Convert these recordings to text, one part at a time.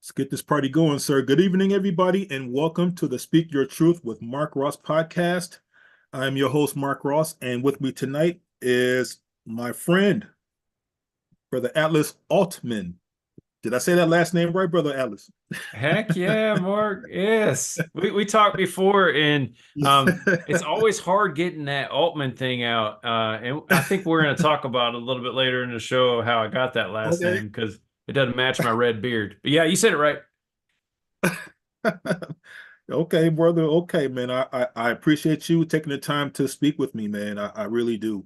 Let's get this party going, sir. Good evening, everybody, and welcome to the Speak Your Truth with Mark Ross podcast. I'm your host, Mark Ross, and with me tonight is my friend, Brother Atlas Aultman. Did I say that last name right, Brother Atlas? Heck yeah, Mark. Yes. We talked before, and it's always hard getting that Aultman thing out. And I think we're going to talk about it a little bit later in the show how I got that last Okay. name because it doesn't match my red beard. But yeah, you said it right. Okay, brother. Okay, man. I appreciate you taking the time to speak with me, man. I really do.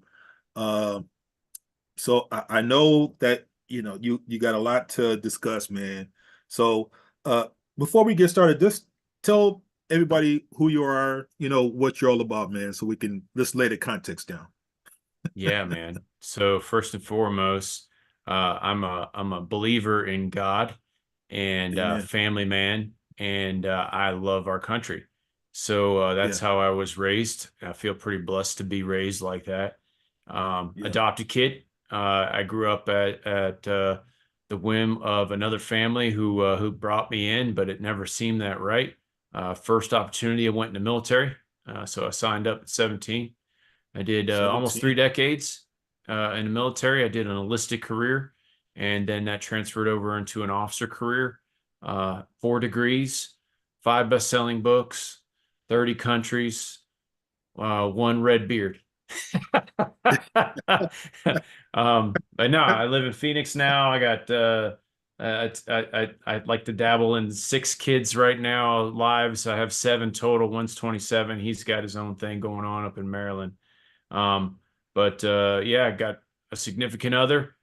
Uh, so I know that you got a lot to discuss, man. So uh before we get started, just tell everybody who you are, what you're all about, man, so we can just lay the context down. Yeah, man. So first and foremost, I'm a believer in God and Amen. family man, and I love our country. So that's Yeah, how I was raised. I feel pretty blessed to be raised like that. yeah. Adopted kid. I grew up at the whim of another family who brought me in, but it never seemed that right. First opportunity, I went in the military. So I signed up at 17. I did almost 17. 3 decades in the military. I did an enlisted career, and then that transferred over into an officer career. 4 degrees, five best-selling books, 30 countries, one red beard. But no, I live in Phoenix now. I got I'd like to dabble in 6 kids right now, lives. I have 7 total. One's 27. He's got his own thing going on up in Maryland. Um, but yeah, I got a significant other.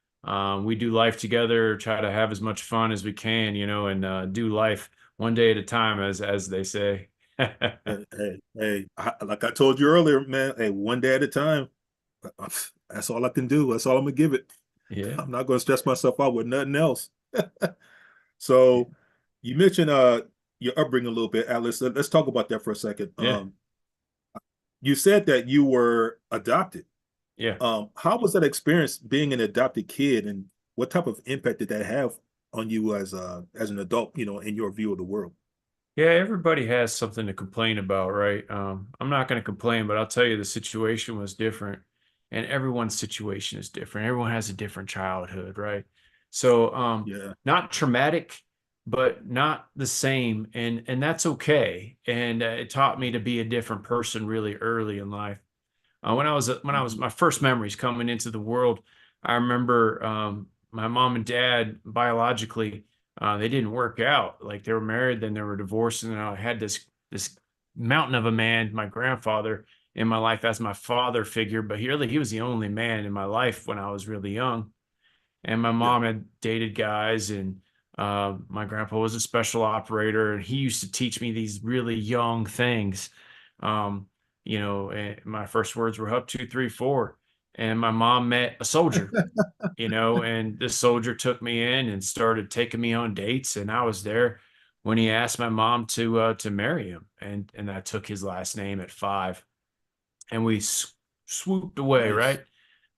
We do life together, try to have as much fun as we can, and do life one day at a time, as they say. Like I told you earlier, man. Hey, one day at a time. That's all I can do. That's all I'm gonna give it. Yeah. I'm not gonna stress myself out with nothing else. So you mentioned your upbringing a little bit, Atlas. Let's talk about that for a second. Yeah. You said that you were adopted. Yeah. How was that experience being an adopted kid, and what type of impact did that have on you as an adult, in your view of the world? Yeah, everybody has something to complain about, right? I'm not going to complain, but I'll tell you the situation was different, and everyone's situation is different. Everyone has a different childhood, right? So, Yeah, not traumatic, but not the same, and that's okay. And it taught me to be a different person really early in life. When I was mhm, my first memories coming into the world, I remember my mom and dad biologically they didn't work out. Like they were married, then they were divorced, and I had this mountain of a man, my grandfather, in my life as my father figure. But he was the only man in my life when I was really young. And my yeah, mom had dated guys, and my grandpa was a special operator, and he used to teach me these really young things. Um, and my first words were up, two, three, four. And my mom met a soldier, and this soldier took me in and started taking me on dates, and I was there when he asked my mom to marry him, and I took his last name at 5, and we swooped away, nice, right?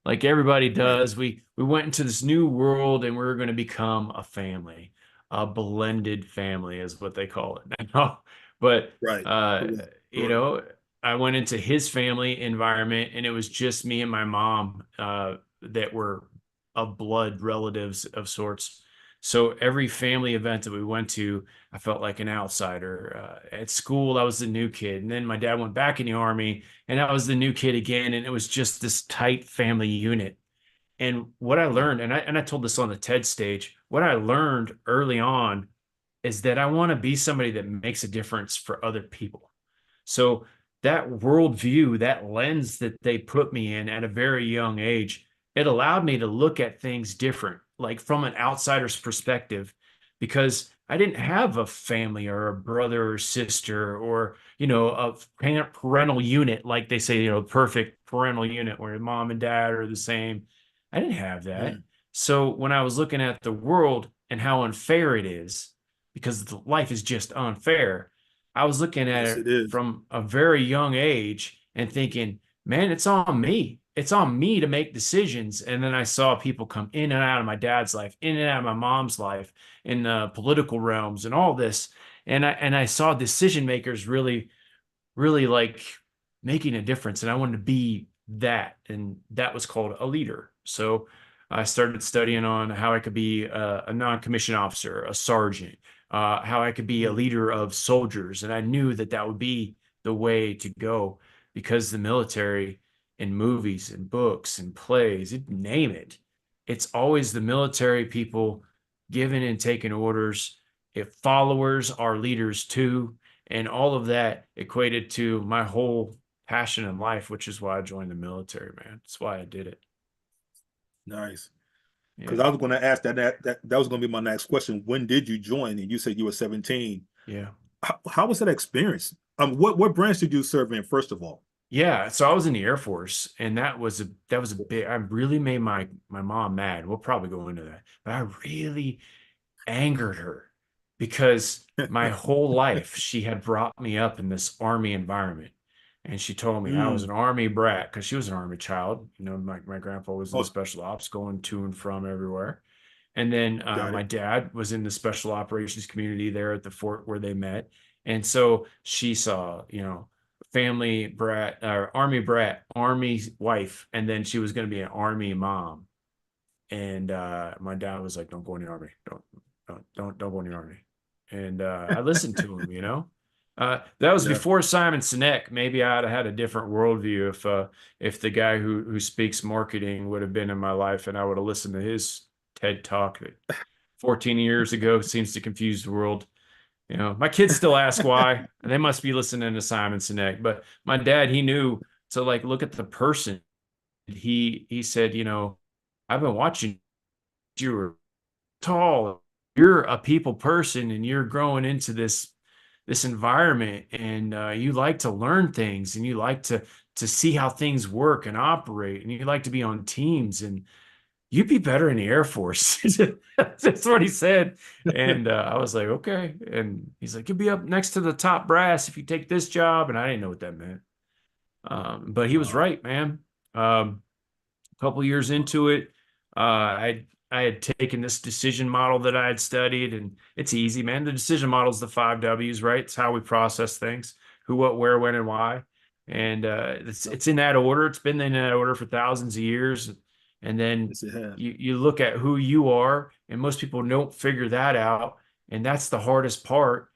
Like everybody right, does. We went into this new world, and we are going to become a family, a blended family is what they call it now. But right, correct, you correct. know, I went into his family environment, and it was just me and my mom that were of blood relatives of sorts. So every family event that we went to, I felt like an outsider. At school, I was the new kid, and then my dad went back in the army, and I was the new kid again, and it was just this tight family unit. And what I learned, and I told this on the TED stage, what I learned early on is that I want to be somebody that makes a difference for other people. So that worldview, that lens that they put me in at a very young age, it allowed me to look at things different, like from an outsider's perspective, because I didn't have a family or a brother or sister or, a parental unit, like they say, perfect parental unit where mom and dad are the same. I didn't have that. Mm, So when I was looking at the world and how unfair it is, because life is just unfair, I was looking at yes, it it is. from a very young age and thinking, man, it's on me. it's on me to make decisions. And then I saw people come in and out of my dad's life, in and out of my mom's life, in the political realms and all this. And I saw decision makers really like making a difference. And I wanted to be that. And that was called a leader. So I started studying on how I could be a non-commissioned officer, a sergeant, how I could be a Mm. leader of soldiers. And I knew that that would be the way to go because the military in movies and books and plays, you name it, it's always the military people giving and taking orders. If followers are leaders too, and all of that equated to my whole passion in life, which is why I joined the military, man. That's why I did it. Nice. Because Yeah. I was going to ask that was going to be my next question. When did you join? And you said you were 17. Yeah. How was that experience? What branch did you serve in, first of all? Yeah. So I was in the Air Force, and that was a big, I really made my mom mad. We'll probably go into that. But I really angered her because my whole life she had brought me up in this army environment. And she told me I was Mm, an army brat because she was an army child. You know, my grandpa was in the oh, special ops going to and from everywhere. And then got my it. dad was in the special operations community there at the fort where they met. And so she saw, family brat, army brat, army wife, and then she was going to be an army mom. And my dad was like, "Don't go in the army. Don't go in the army." And I listened to him. That was Yeah. before Simon Sinek. Maybe I'd have had a different worldview if the guy who speaks marketing would have been in my life, and I would have listened to his TED talk that 14 years ago seems to confuse the world. My kids still ask why, and they must be listening to Simon Sinek. But my dad, he knew to like look at the person. He said, I've been watching you were tall. You're a people person, and you're growing into this environment, and you like to learn things, and you like to see how things work and operate, and you like to be on teams, and you'd be better in the Air Force. That's what he said. And I was like, okay. And he's like, you'll be up next to the top brass if you take this job. And I didn't know what that meant. But he was Wow. right, man. Um, couple years into it, I had taken this decision model that I had studied, and it's easy, man. The decision model is the 5 Ws, right? It's how we process things: who, what, where, when, and why. And it's in that order. It's been in that order for thousands of years. And then Yes, it had. you look at who you are, and most people don't figure that out, and that's the hardest part.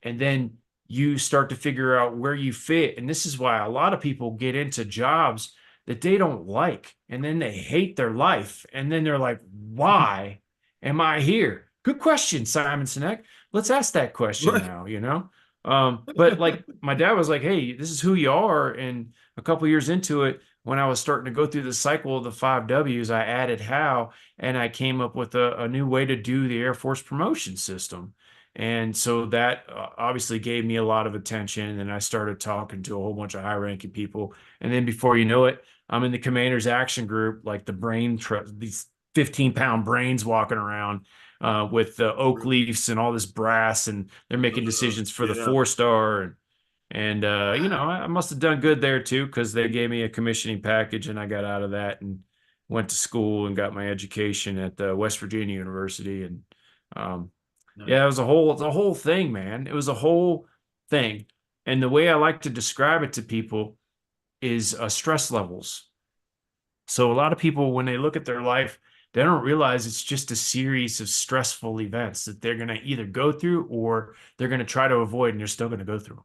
And then you start to figure out where you fit, and this is why a lot of people get into jobs that they don't like, and then they hate their life, and then they're like, why am I here? Good question, Simon Sinek. Let's ask that question Right. now. But like my dad was like, hey, this is who you are. And a couple years into it, when I was starting to go through the cycle of the 5 Ws, I added how, and I came up with a new way to do the Air Force promotion system. And so that obviously gave me a lot of attention. And I started talking to a whole bunch of high ranking people. And then before you know it, I'm in the commander's action group, like the these 15-pound brains walking around with the oak leaves and all this brass, and they're making decisions for the Yeah. 4 star. And I must have done good there too, because they gave me a commissioning package, and I got out of that and went to school and got my education at West Virginia University. And um, Nice. yeah, it's a whole thing, man. It was a whole thing. And the way I like to describe it to people is stress levels. So a lot of people, when they look at their life, they don't realize it's just a series of stressful events that they're going to either go through or they're going to try to avoid, and they're still going to go through them.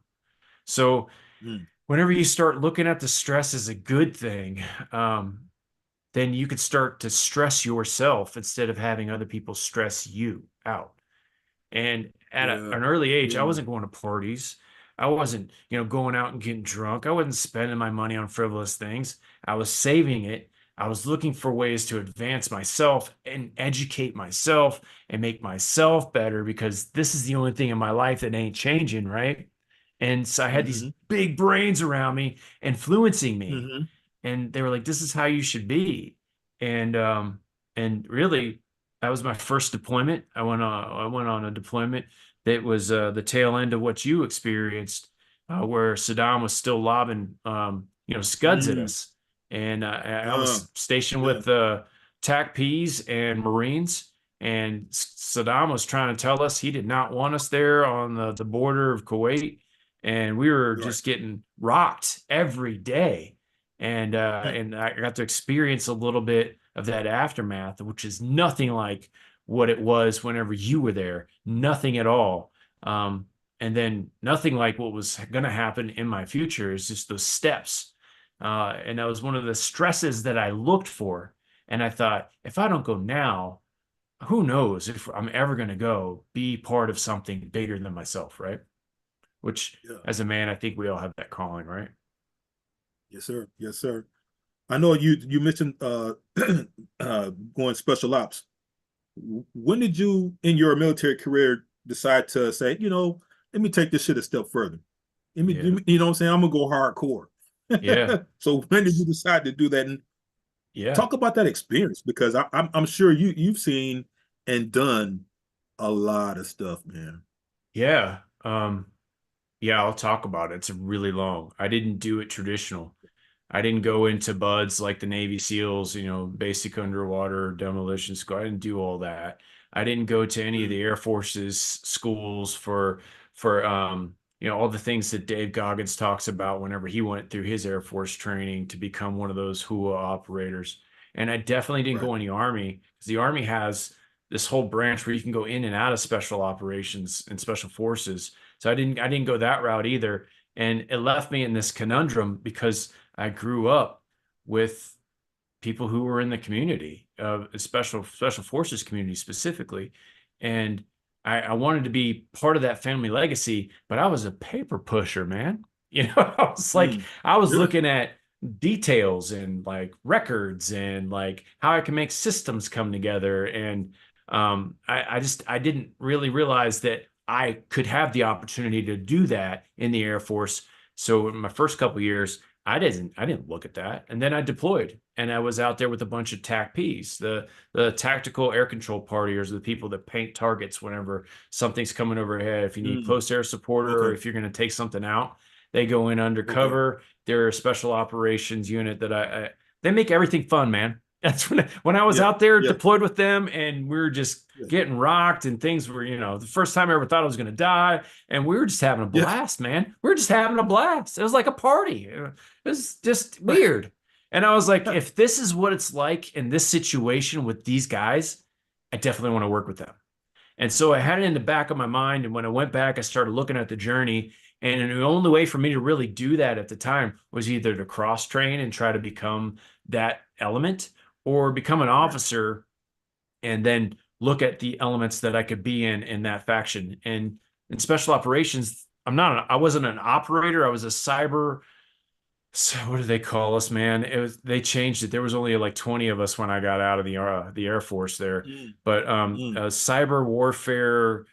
So Mm, whenever you start looking at the stress as a good thing, then you could start to stress yourself instead of having other people stress you out. And at yeah. an early age, I Yeah. wasn't going to parties. I wasn't, going out and getting drunk. I wasn't spending my money on frivolous things. I was saving it. I was looking for ways to advance myself and educate myself and make myself better, because this is the only thing in my life that ain't changing, right? And so I had these Hmm. big brains around me influencing me, Hmm. and they were like, this is how you should be. And really, that was my first deployment. I went on a deployment that was the tail end of what you experienced, where Saddam was still lobbing scuds at Mm. us. and I Uh, was stationed yeah. with TACPs and Marines. And Saddam was trying to tell us he did not want us there on the border of Kuwait, and we were Right. just getting rocked every day. Mm, And I got to experience a little bit of that aftermath, which is nothing like what it was whenever you were there. Nothing at all. Um, and then nothing like what was going to happen in my future is just those steps. And that was one of the stresses that I looked for. And I thought, if I don't go now, who knows if I'm ever going to go be part of something bigger than myself, right? Which, yeah. as a man, I think we all have that calling, right? Yes, sir. Yes, sir. I know you mentioned going special ops. When did you, in your military career, decide to say, let me take this shit a step further? Yeah. You know what I'm saying? I'm gonna go hardcore. Yeah. So when did you decide to do that? And Yeah. talk about that experience because I'm sure you've seen and done a lot of stuff, man. Yeah. Yeah, I'll talk about it. It's really long. I didn't do it traditional. I didn't go into buds like the Navy SEALs, basic underwater demolition school. I didn't do all that. I didn't go to any of Mm, the Air Force's schools for all the things that Dave Goggins talks about whenever he went through his Air Force training to become one of those HUA operators. And I definitely didn't right. go in the Army because the Army has this whole branch where you can go in and out of special operations and special forces. So I didn't go that route either. And it left me in this conundrum because I grew up with people who were in the community, special forces community specifically, and I wanted to be part of that family legacy, but I was a paper pusher, man. I was like, Mm, I was yeah. looking at details and like records and like how I can make systems come together, and I didn't really realize that I could have the opportunity to do that in the Air Force. So in my first couple of years, I didn't look at that. And then I deployed and I was out there with a bunch of TACPs, the tactical air control partiers, the people that paint targets whenever something's coming overhead. If you need Mm, close air support or okay. if you're going to take something out, they go in Okay. undercover. They're a special operations unit that I they make everything fun, man. That's when I was Yeah. out there Yeah. deployed with them and we were just Yeah. getting rocked and things were, the first time I ever thought I was going to die. And we were just having a Yeah. blast, man. We were just having a blast. It was like a party. It was just Right. weird. And I was like, if this is what it's like in this situation with these guys, I definitely want to work with them. And so I had it in the back of my mind. And when I went back, I started looking at the journey. And the only way for me to really do that at the time was either to cross train and try to become that element or become an Right. officer and then look at the elements that I could be in that faction. And in special operations, I wasn't an operator. I was a cyber. So what do they call us, man? They changed it. There was only like 20 of us when I got out of the Air Force there. Mm, But mm, cyber warfare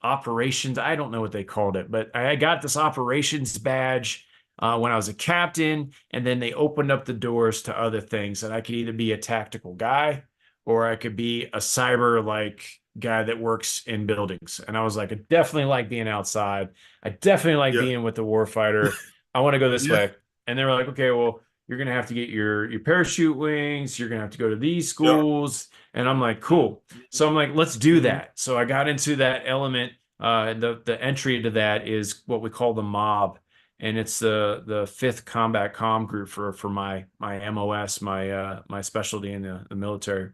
operations. I don't know what they called it, but I got this operations badge when I was a captain, and then they opened up the doors to other things. And I could either be a tactical guy or I could be a cyber like guy that works in buildings. And I was like, I definitely like being outside. I definitely like yeah. being with the warfighter. I want to go this Yeah. way. And they were like, okay, well, you're gonna have to get your parachute wings. You're gonna have to go to these Yeah. schools. And I'm like, Mm, cool. mm, So I'm like, let's do mm, that. So I got into that element. The entry to that is what we call the mob, and it's the fifth combat comm group for my MOS, my specialty in the military.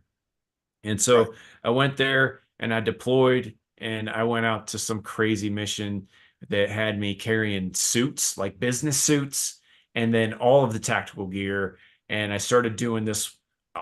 And right. so I went there and I deployed and I went out to some crazy mission that had me carrying suits, like business suits, and then all of the tactical gear. And I started doing this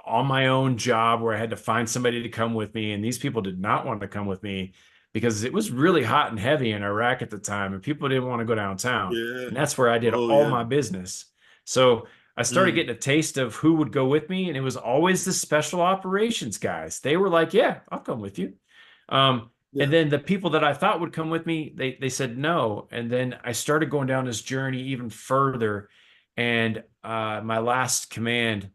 on my own job where I had to find somebody to come with me. And these people did not want to come with me because it was really hot and heavy in Iraq at the time and people didn't want to go downtown. Yeah. And that's where I did Oh all yeah. my business. So I started Mm, getting a taste of who would go with me, and it was always the special operations guys. They were like, "Yeah, I'll come with you." And yeah. then the people that I thought would come with me, they said no. And then I started going down this journey even further. And my last command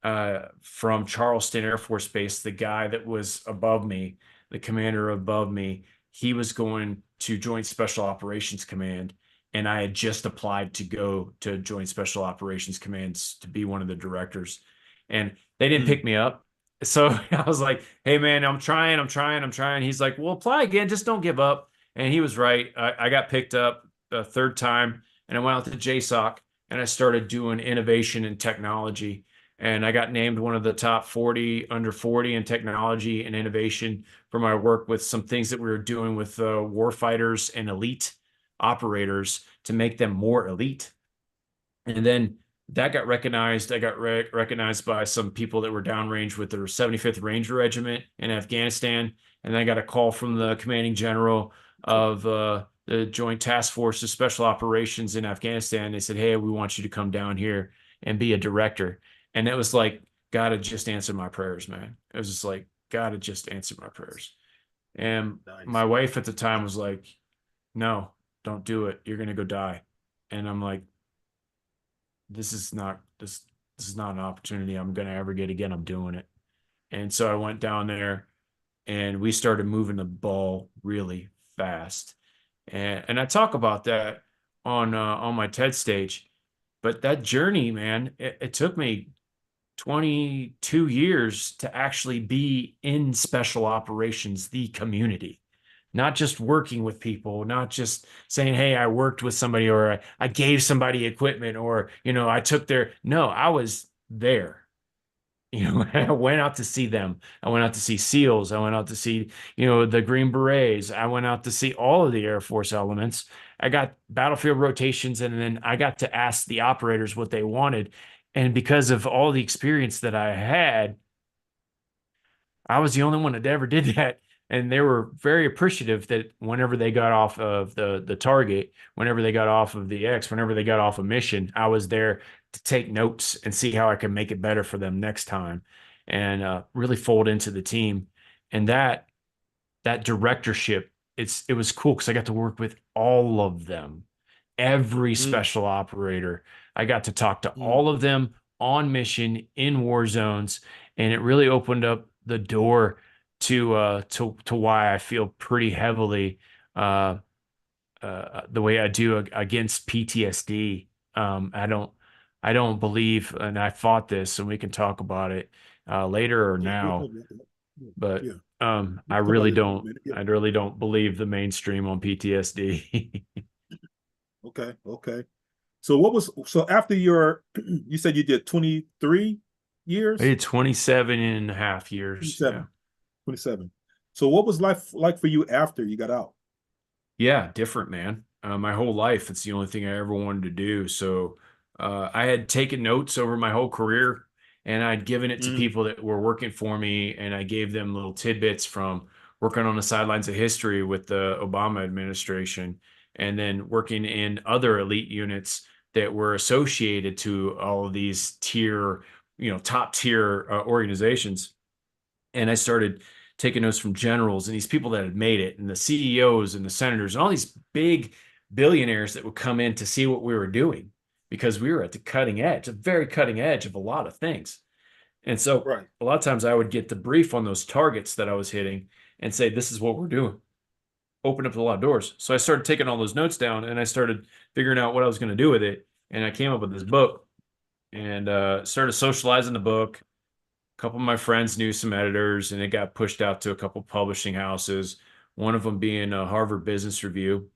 from Charleston Air Force Base, the guy that was above me, the commander above me, he was going to Joint Special Operations Command. and I had just applied to go to Joint Special Operations Commands to be one of the directors, and they didn't Mm. pick me up. So I was like, "Hey man, I'm trying." He's like, "Well, apply again, just don't give up." And he was right. I got picked up a third time, and I went out to JSOC and I started doing innovation and technology. And I got named one of the top 40 under 40 in technology and innovation for my work with some things that we were doing with war fighters and elite operators to make them more elite. And then that got recognized. I got recognized by some people that were downrange with their 75th Ranger Regiment in Afghanistan. And then I got a call from the commanding general of the Joint Task Force of Special Operations in Afghanistan. They said, "Hey, we want you to come down here and be a director." And it was like, God had just answered my prayers, man. It was just like, God had just answered my prayers. And my Nice. wife at the time was like, "No, don't do it. You're going to go die." And I'm like, this is not an opportunity I'm going to ever get again. I'm doing it. And so I went down there and we started moving the ball really fast. And I talk about that on my TED stage. But that journey, man, it took me 22 years to actually be in special operations, the community, not just working with people, not just saying, "Hey, I worked with somebody," or I gave somebody equipment, or, I took their, no, I was there. I went out to see them. I went out to see SEALs. I went out to see, the Green Berets. I went out to see all of the Air Force elements. I got battlefield rotations, and then I got to ask the operators what they wanted. And because of all the experience that I had, I was the only one that ever did that. And they were very appreciative that whenever they got off of the target, whenever they got off of the X, whenever they got off a mission, I was there to take notes and see how I could make it better for them next time, and really fold into the team. And that directorship, it was cool because I got to work with all of them, every Mm. special operator. I got to talk to Mm. all of them on mission in war zones, and it really opened up the door to why I feel pretty heavily uh, the way I do against PTSD. I don't believe, and I fought this, and we can talk about it later or Yeah, we'll now, talk about that. Yeah. but Yeah. We'll talk about this in a minute. Yeah. I really don't believe the mainstream on PTSD. Okay. Okay. So after your you said you did 23 I years? did 27 and a half years. Yeah. 27. 27. So what was life like for you after you got out? Yeah, different, man. My whole life, it's the only thing I ever wanted to do. So I had taken notes over my whole career, and I'd given it to Mm. people that were working for me, and I gave them little tidbits from working on the sidelines of history with the Obama administration, and then working in other elite units that were associated to all of these top tier organizations. And I started taking notes from generals and these people that had made it, and the CEOs and the senators and all these big billionaires that would come in to see what we were doing, because we were at the cutting edge, a very cutting edge of a lot of things. And so Right. a lot of times I would get the brief on those targets that I was hitting and say, "This is what we're doing." Open up a lot of doors. So I started taking all those notes down and I started figuring out what I was going to do with it. And I came up with this book and started socializing the book. A couple of my friends knew some editors, and it got pushed out to a couple publishing houses, one of them being a Harvard Business Review.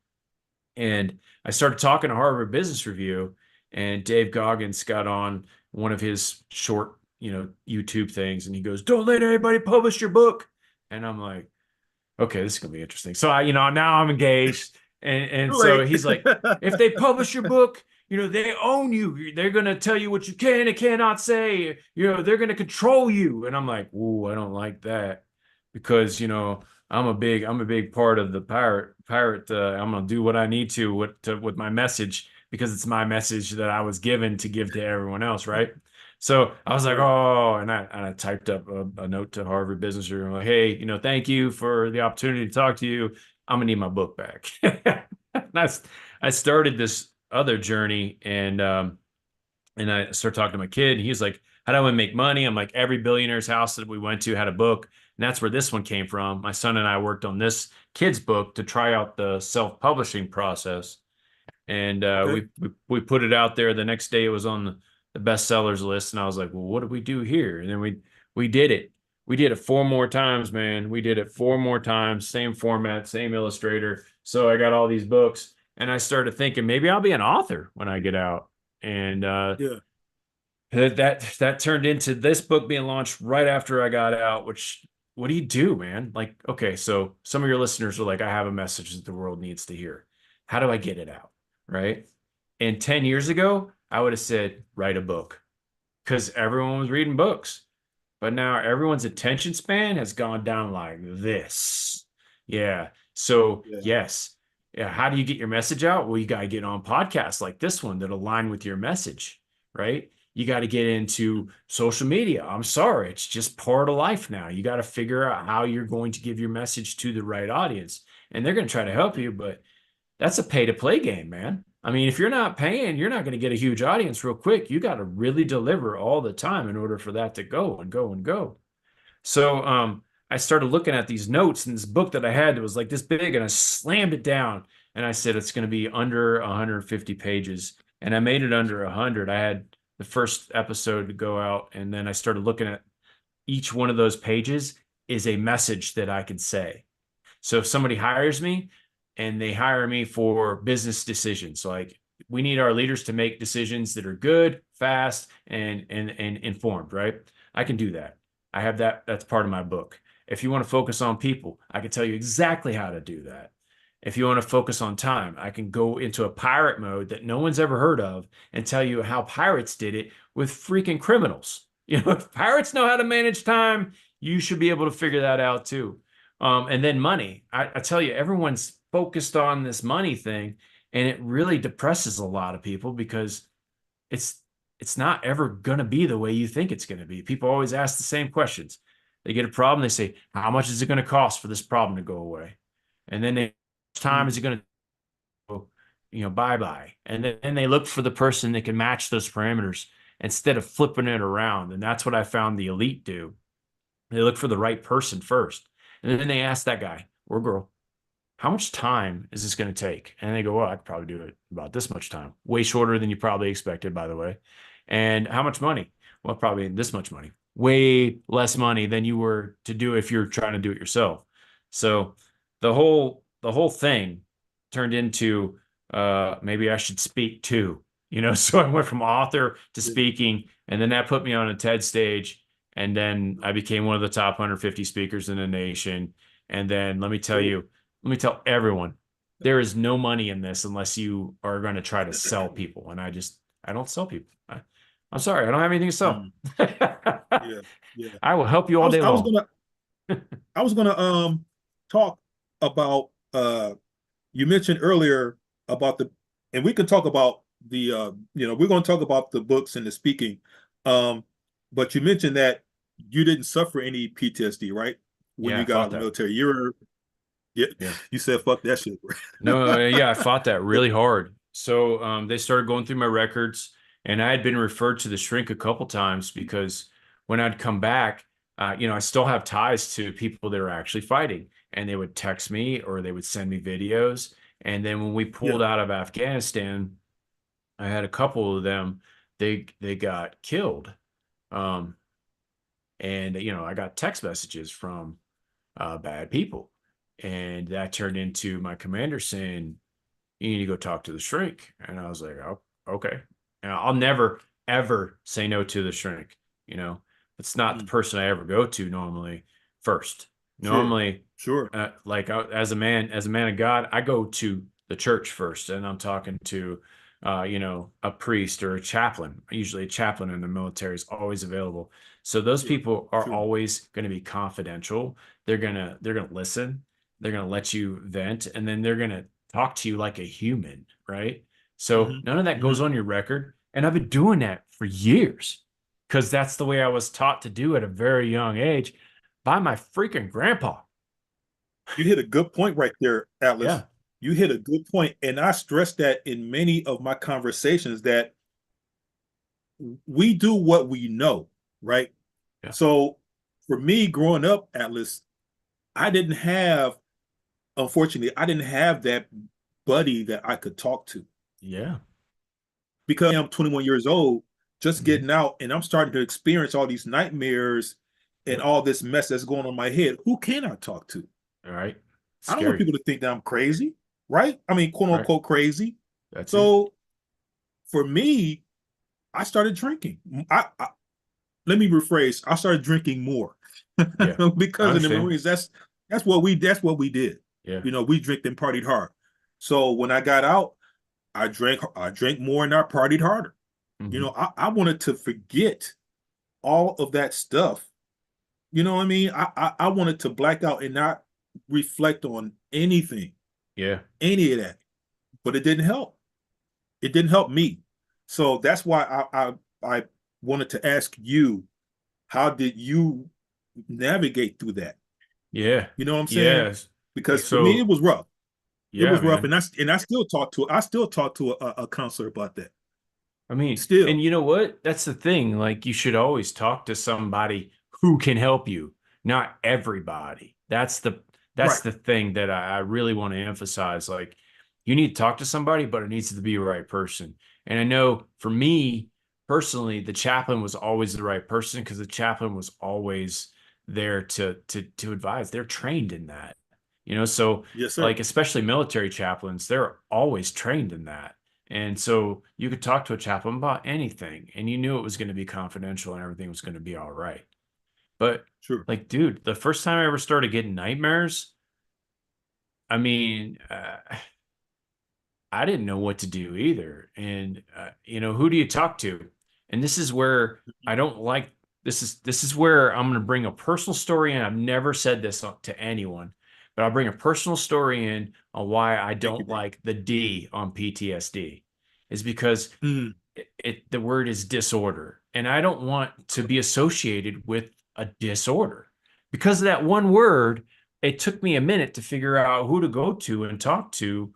And I started talking to Harvard Business Review, and Dave Goggins got on one of his short, YouTube things, and he goes, "Don't let anybody publish your book." And I'm like, "Okay, this is gonna be interesting." So now I'm engaged, and Too so late. he's like, "If they publish your book, they own you. They're gonna tell you what you can and cannot say. They're gonna control you." And I'm like, "Ooh, I don't like that, because I'm a big part of the pirate. I'm gonna do what I need to with my message, because it's my message that I was given to give to everyone else, right?" So I was like, Right. "Oh," and I typed up a note to Harvard Business Review. I'm like, "Hey, thank you for the opportunity to talk to you. I'm gonna need my book back." I started this other journey, and I started talking to my kid, and he's like, "How do I make money?" I'm like, "Every billionaire's house that we went to had a book." And that's where this one came from. My son and I worked on this kid's book to try out the self-publishing process. and Okay. we put it out there. The next day, it was on the bestsellers list, and I was like, "Well, what do we do here?" And then we did it. We did it four more times, man. We did it four more times, same format, same illustrator. So I got all these books, and I started thinking maybe I'll be an author when I get out. And Yeah. that turned into this book being launched right after I got out, which what do you do, man? Like, okay, so some of your listeners are like, I have a message that the world needs to hear. How do I get it out? Right. And 10 years ago, I would have said, write a book because everyone was reading books. But now everyone's attention span has gone down like this. Yeah. So, Yeah. yes. Yeah. How do you get your message out? Well, you got to get on podcasts like this one that align with your message, right? You got to get into social media. I'm sorry, it's just part of life now. You got to figure out how you're going to give your message to the right audience. And they're going to try to help you, but that's a pay to play game, man. I mean, if you're not paying, you're not going to get a huge audience real quick. You got to really deliver all the time in order for that to go and go and go. So I started looking at these notes in this book that I had that was like this big, and I slammed it down and I said it's going to be under 150 pages. And I made it under 100. I had the first episode to go out, and then I started looking at each one of those pages is a message that I can say. So if somebody hires me and they hire me for business decisions, like we need our leaders to make decisions that are good, fast, and informed, right? I can do that. I have that. That's part of my book. If you want to focus on people, I can tell you exactly how to do that. If you want to focus on time, I can go into a pirate mode that no one's ever heard of and tell you how pirates did it with freaking criminals. You know, if pirates know how to manage time, you should be able to figure that out too. And then money. I tell you, everyone's focused on this money thing, and it really depresses a lot of people because it's it's not ever going to be the way you think it's going to be. People always ask the same questions. They get a problem, they say, "How much is it going to cost for this problem to go away?" And then they, time is Mm. it going to go, bye bye. And then they look for the person that can match those parameters instead of flipping it around. And that's what I found the elite do. They look for the right person first. And then they ask that guy or girl, how much time is this going to take? And they go, well, I could probably do it about this much time. Way shorter than you probably expected, by the way. And how much money? Well, probably this much money. Way less money than you were to do if you're trying to do it yourself. So the whole thing turned into maybe I should speak too. So I went from author to Yeah. speaking, and then that put me on a TED stage, and then I became one of the top 150 speakers in the nation. And then let me tell everyone, there is no money in this unless you are going to try to sell people. And I don't sell people. I'm sorry, I don't have anything to sell. Mm. Yeah. Yeah. I will help you I all was day I was long. gonna I was gonna talk about you mentioned earlier about the, and we can talk about the we're gonna talk about the books and the speaking. Um but you mentioned that you didn't suffer any PTSD, right? When Yeah, you I got out fought of the that. military. Yeah, Yeah. you said fuck that shit. No, yeah, I fought that Yeah. really hard. So they started going through my records, and I had been referred to the shrink a couple times because when I'd come back, I still have ties to people that are actually fighting, and they would text me or they would send me videos. And then when we Yeah. pulled out of Afghanistan, I had a couple of them. They got killed, um, and I got text messages from bad people, and that turned into my commander saying, you need to go talk to the shrink. And I was like, oh, okay. And I'll never, ever say no to the shrink. You know, it's not the Mm. person I ever go to normally first. Sure. Normally, Sure. as a man of God, I go to the church first, and I'm talking to, a priest or a chaplain. Usually, a chaplain in the military is always available. So those Sure. people are Sure. always going to be confidential. They're gonna listen. They're gonna let you vent, and then they're gonna talk to you like a human, right? So Hmm. none of that goes Hmm. on your record. And I've been doing that for years because that's the way I was taught to do at a very young age by my freaking grandpa. You hit a good point right there, Atlas. Yeah. You hit a good point, and I stress that in many of my conversations that we do what we know, right? Yeah. So for me growing up, Atlas, I didn't have, unfortunately, I didn't have that buddy that I could talk to. Yeah. because I'm 21 years old, just Mhm. getting out, and I'm starting to experience all these nightmares and Yep. all this mess that's going on in my head. Who can I talk to? All right. I don't want Scary. people to think that I'm crazy, right? I mean, quote Right. unquote crazy. That's it. So for me, I started drinking. Let me rephrase. I started drinking more Yeah. I because in the understand. Marines, that's what we did. Yeah. We drank and partied hard. So when I got out, I drank more and I partied harder. Hmm. I wanted to forget all of that stuff. You know what I mean? I wanted to black out and not reflect on anything, Yeah. any of that. But it didn't help. It didn't help me. So that's why I wanted to ask you, how did you navigate through that? Yeah. You know what I'm saying? Yes. Because for me, it So, was rough. It yeah, was rough, man. and I still talk to a counselor about that. I mean, and Still, you know what? That's the thing. Like, you should always talk to somebody who can help you, not everybody. That's right? the thing that I really want to emphasize. Like, you need to talk to somebody, but it needs to be the right person. And I know for me personally, the chaplain was always the right person because the chaplain was always there to advise. They're trained in that, so Yes, sir. like especially military chaplains, they're always trained in that. And so you could talk to a chaplain about anything, and you knew it was going to be confidential and everything was going to be all right. But Sure. like, dude, the first time I ever started getting nightmares, I mean, I didn't know what to do either. And who do you talk to? And this is where I don't like this is where I'm going to bring a personal story in. I've never said this to anyone, but I'll bring a personal story in on why I Thank you, don't bro. like the D on PTSD. Is because Mm, the word is disorder, and I don't want to be associated with a disorder. Because of that one word, it took me a minute to figure out who to go to and talk to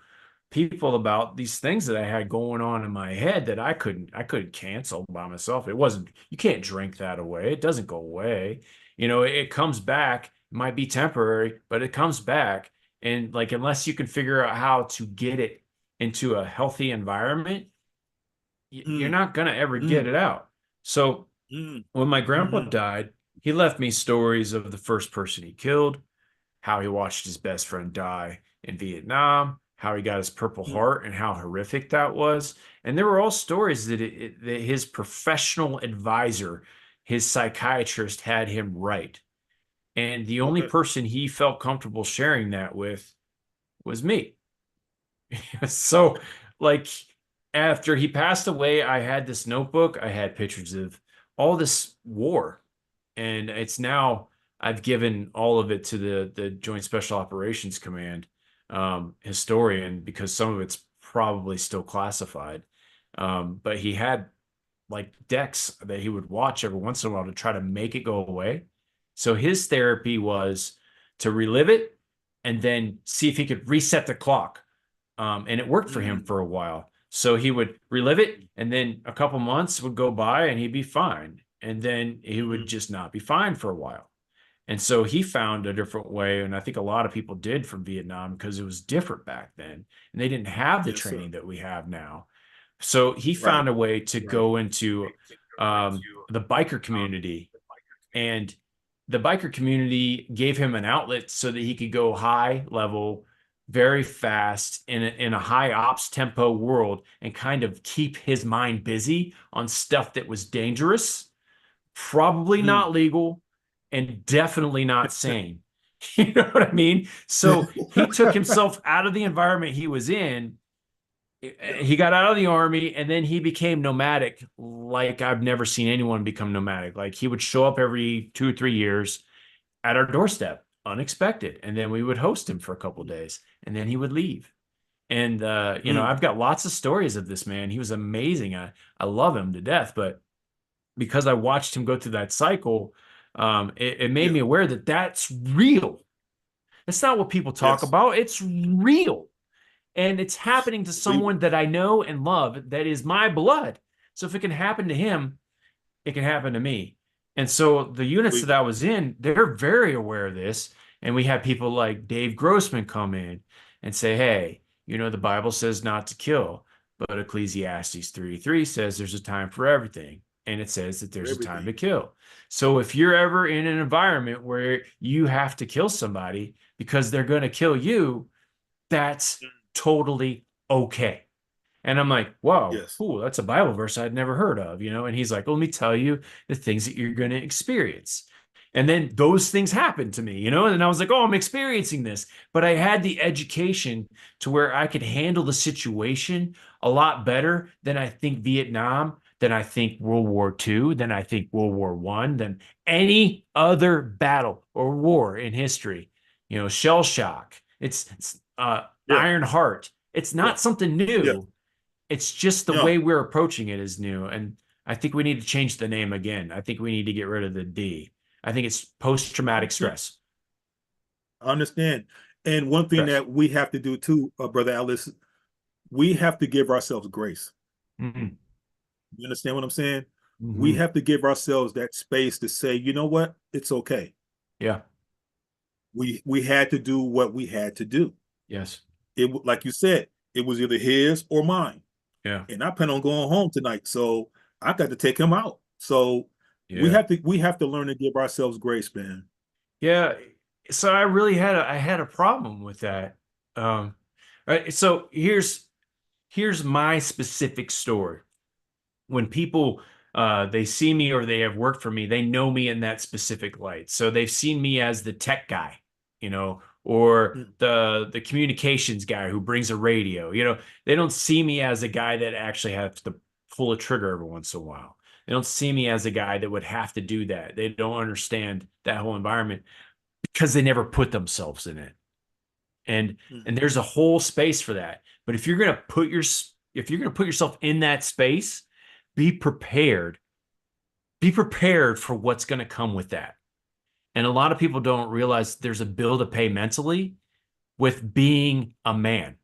people about these things that I had going on in my head that I couldn't cancel by myself. It wasn't, you can't drink that away. It doesn't go away. It comes back. It might be temporary, but it comes back. And like, unless you can figure out how to get it into a healthy environment, you're mm, not gonna ever get mm, it out. So mm, when my grandpa mm, died, he left me stories of the first person he killed, how he watched his best friend die in Vietnam, how he got his Purple mm, Heart, and how horrific that was. And there were all stories that his professional advisor, his psychiatrist, had him write. And the only okay. person he felt comfortable sharing that with was me. So, like, after he passed away, I had this notebook. I had pictures of all this war, and it's now I've given all of it to the Joint Special Operations Command historian because some of it's probably still classified. But he had like decks that he would watch every once in a while to try to make it go away. So his therapy was to relive it and then see if he could reset the clock, and it worked for him Mm, for a while. So he would relive it, and then a couple months would go by, and he'd be fine, and then he would mm, just not be fine for a while. And so he found a different way, and I think a lot of people did from Vietnam because it was different back then, and they didn't have the yes, sir. training that we have now. So he Right. found a way to Right. go into the biker community, and the biker community gave him an outlet so that he could go high level very fast in a high ops tempo world and kind of keep his mind busy on stuff that was dangerous, probably Mm. not legal, and definitely not sane. You know what I mean? So he took himself out of the environment he was in. Yeah. He got out of the army and then he became nomadic, like I've never seen anyone become nomadic. Like, he would show up every 2 or 3 years at our doorstep, unexpected, and then we would host him for a couple of days, and then he would leave. And Mm. I've got lots of stories of this man. He was amazing. I love him to death, but because I watched him go through that cycle, it made Yeah. me aware that that's real. It's not what people talk Yes. about. It's real. And it's happening to Believe someone that I know and love that is my blood. So if it can happen to him, it can happen to me. And so the units believe that I was in, they're very aware of this. And we had people like Dave Grossman come in and say, hey, the Bible says not to kill, But Ecclesiastes 3:3 says there's a time for everything. And it says that For there's a time to everything. kill. So if you're ever in an environment where you have to kill somebody because they're going to kill you, that's Mm. totally okay. And I'm like, whoa, Yes. cool. That's a Bible verse I'd never heard of, you know? And he's like, well, let me tell you the things that you're going to experience. And then those things happened to me, you know? And I was like, oh, I'm experiencing this. But I had the education to where I could handle the situation a lot better than I think Vietnam, than I think World War II, than I think World War I, than any other battle or war in history. You know, shell shock. It's Yeah. Iron Heart. It's Yeah. not something Yeah. new. It's just the way No. we're approaching it is new. And I think we need to change the name again. I think we need to get rid of the D. I think it's I post-traumatic understand. stress. I understand. And one thing Stress. that we have to do too, Brother Alice, we have to give ourselves grace. Hmm. You understand what I'm saying? We Hmm. have to give ourselves that space to say, you know what? It's okay. Yeah. We had to do what we had to do. Yes. It like you said, it was either his or mine. Yeah. And I plan on going home tonight. So I got to take him out. So Yeah. we have to learn to give ourselves grace, man. Yeah. So I had a problem with that. Um, right. So here's my specific story. When people they see me or they have worked for me, they know me in that specific light. So they've seen me as the tech guy, you know, or Mm, the communications guy who brings a radio. You know, they don't see me as a guy that actually has to pull a trigger every once in a while. They don't see me as a guy that would have to do that. They don't understand that whole environment because they never put themselves in it. And mm, and there's a whole space for that. But if you're gonna put yourself in that space, be prepared. Be prepared for what's gonna come with that. And a lot of people don't realize there's a bill to pay mentally with being a man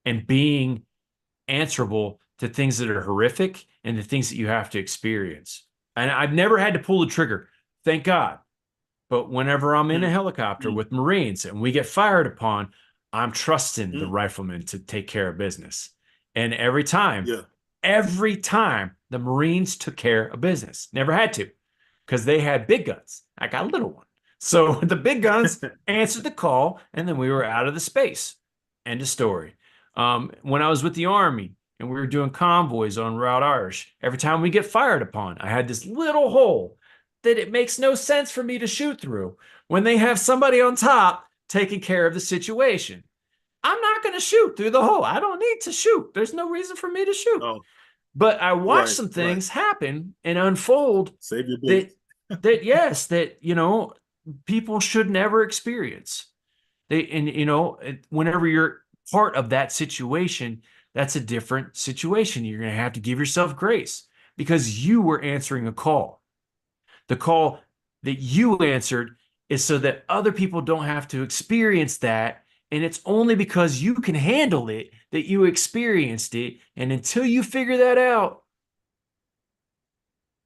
and being answerable to things that are horrific and the things that you have to experience. And I've never had to pull the trigger, thank God. But whenever I'm in a mm, helicopter mm. with Marines and we get fired upon, I'm trusting the Mm. rifleman to take care of business. And Yeah. every time the Marines took care of business, never had to because they had big guns. I got a little one. So the big guns answered the call and then we were out of the space. End of story. When I was with the Army and we were doing convoys on Route Irish, every time we get fired upon, I had this little hole that it makes no sense for me to shoot through when they have somebody on top taking care of the situation. I'm not going to shoot through the hole. I don't need to shoot. There's no reason for me to shoot. Oh, But I watched right, some right. things happen and unfold Save your that bullets. yes, that people should never experience. Whenever you're part of that situation, that's a different situation. You're going to have to give yourself grace because you were answering a call. The call that you answered is so that other people don't have to experience that. And it's only because you can handle it that you experienced it. And until you figure that out,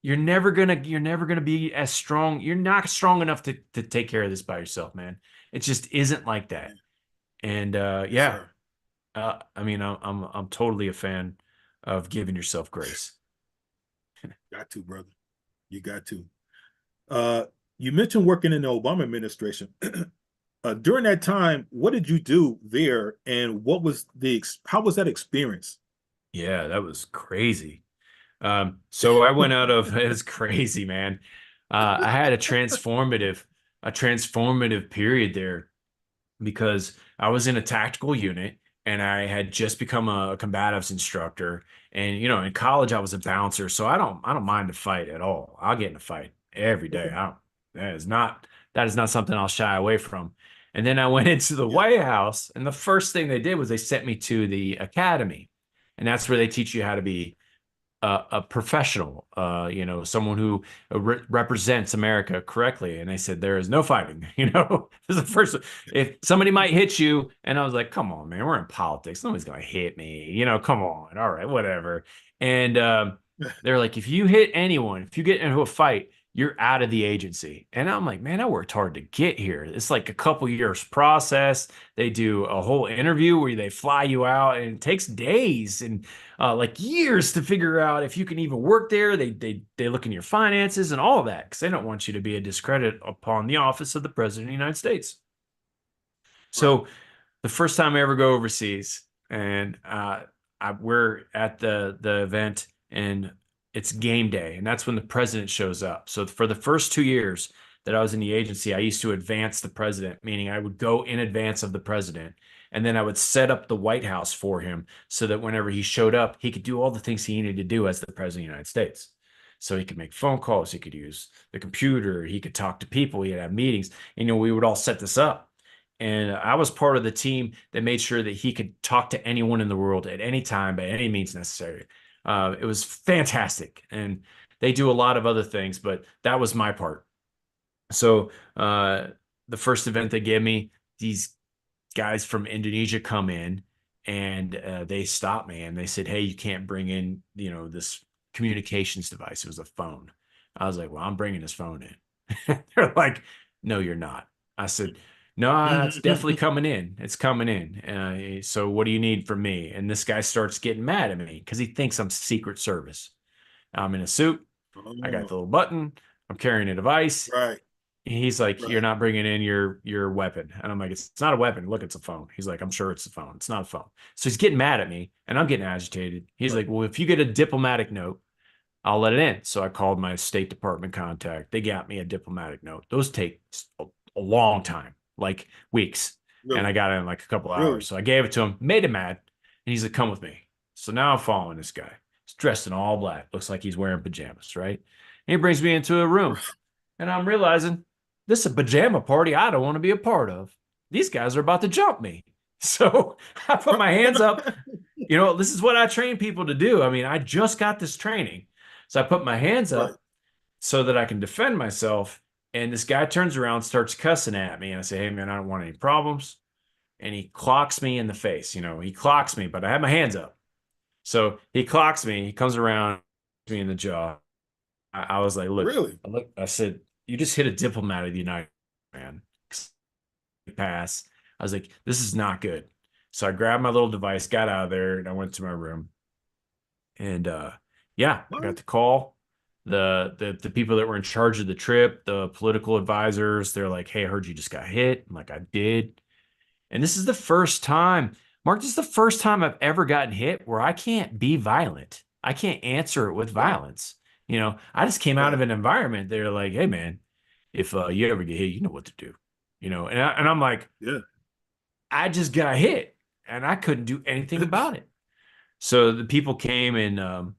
you're never gonna be as strong. You're not strong enough to take care of this by yourself, man. It just isn't like that. And Yes, yeah, sir. I mean, I'm totally a fan of giving yourself grace. Got to, brother. You got to. Uh, you mentioned working in the Obama administration. During that time, what did you do there, and what was how was that experience? Yeah, that was crazy. So I went out of it was crazy, man. I had a transformative period there because I was in a tactical unit and I had just become a combatives instructor. And in college I was a bouncer, so I don't mind to fight at all. I'll get in a fight every day. Okay. I don't, that is not something I'll shy away from. And then I went into the Yeah. White House, and the first thing they did was they sent me to the academy, and that's where they teach you how to be a professional, someone who represents America correctly. And they said, there is no fighting, this is the first, if somebody might hit you. And I was like, come on, man, we're in politics. Nobody's going to hit me, come on. All right, whatever. And they're like, if you hit anyone, if you get into a fight, you're out of the agency. And I'm like, man, I worked hard to get here. It's like a couple years process. They do a whole interview where they fly you out, and it takes days and like years to figure out if you can even work there. They look in your finances and all of that because they don't want you to be a discredit upon the office of the President of the United States. Right. So the first time I ever go overseas, and we're at the event, and it's game day, and that's when the president shows up. So for the first 2 years that I was in the agency, I used to advance the president, meaning I would go in advance of the president, and then I would set up the White House for him so that whenever he showed up, he could do all the things he needed to do as the president of the United States. So he could make phone calls, he could use the computer, he could talk to people, he'd have meetings. And, we would all set this up. And I was part of the team that made sure that he could talk to anyone in the world at any time by any means necessary. It was fantastic. And they do a lot of other things, but that was my part. So the first event they gave me, these guys from Indonesia come in, and they stopped me and they said, "Hey, you can't bring in, this communications device." It was a phone. I was like, "Well, I'm bringing this phone in." They're like, "No, you're not." I said, "No, it's definitely coming in. It's coming in. So what do you need from me?" And this guy starts getting mad at me because he thinks I'm Secret Service. I'm in a suit. I got Oh, the little button. I'm carrying a device. right. He's like, "You're Right. not bringing in your weapon." And I'm like, it's not a weapon. Look, it's a phone." He's like, "I'm sure it's a phone. It's not a phone." So he's getting mad at me, and I'm getting agitated. He's Right. like, "Well, if you get a diplomatic note, I'll let it in." So I called my State Department contact. They got me a diplomatic note. Those take a long time, like weeks. And I Really. got it in like a couple hours. Really. So I gave it to him, made him mad. And he's like, "Come with me." So now I'm following this guy. He's dressed in all black. Looks like he's wearing pajamas, right? And he brings me into a room. And I'm realizing this is a pajama party I don't want to be a part of. These guys are about to jump me. So I put my hands up. This is what I train people to do. I mean, I just got this training. So I put my hands Right. up so that I can defend myself. And this guy turns around, starts cussing at me. And I say, "Hey, man, I don't want any problems." And he clocks me in the face. He clocks me, but I have my hands up. So he clocks me. He comes around me in the jaw. I was like, "Look, Really. I said, you just hit a diplomat of the United States, man." Pass. I was like, "This is not good." So I grabbed my little device, got out of there, and I went to my room. And yeah, I got What? the call. The people that were in charge of the trip, the political advisors, they're like, "Hey, I heard you just got hit." I'm like, "I did." And this is the first time, Mark, this is the first time I've ever gotten hit where I can't be violent. I can't answer it with Right. violence. I just came out of Right. an environment. They're like, "Hey, man, if you ever get hit, you know what to do." And I'm like, Yeah. I just got hit and I couldn't do anything about it. So the people came, and